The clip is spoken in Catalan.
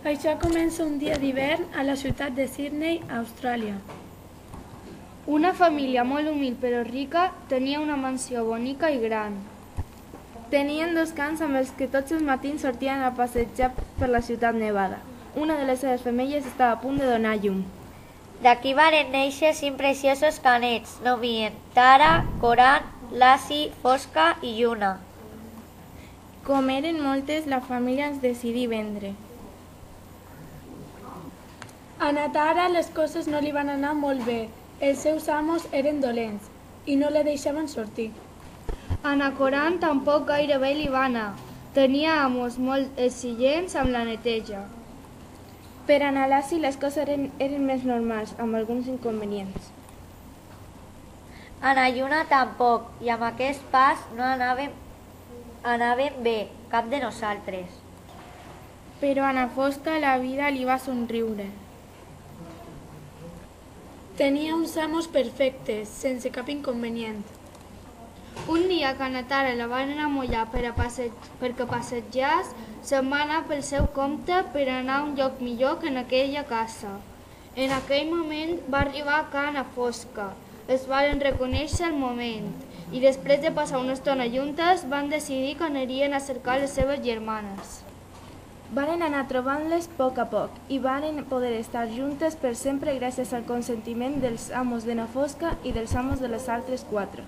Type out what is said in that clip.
Això comença un dia d'hivern a la ciutat de Sydney, Austràlia. Una família molt humil però rica tenia una mansió bonica i gran. Tenien 2 cans amb els que tots els matins sortien a passejar per la ciutat nevada. Una de les seves femelles estava a punt de donar llum. D'aquí varen néixer 5 preciosos canets, nomien Tara, Coran, Lassie, Fosca i Lluna. Com eren moltes, la família es decidí vendre. A na Tara les coses no li van anar molt bé. Els seus amos eren dolents i no la deixaven sortir. A na Coran tampoc gaire bé li va anar. Tenia amos molt exigents amb la neteja. Per a na Lassie les coses eren més normals, amb alguns inconvenients. A na Lluna tampoc, i amb aquest pas no anàvem bé, cap de nosaltres. Però a na Fosca la vida li va somriure. Tenia uns amos perfectes, sense cap inconvenient. Un dia que a na Tara la van amollar perquè passegés, se'n va anar pel seu compte per anar a un lloc millor que en aquella casa. En aquell moment va arribar a ca na Fosca. Es varen reconèixer al moment i després de passar una estona juntes van decidir que anirien a cercar les seves germanes. Varen anar trobant-les a poc i varen poder estar juntes per sempre gràcies al consentiment dels amos de na Fosca i dels amos de les altres 4.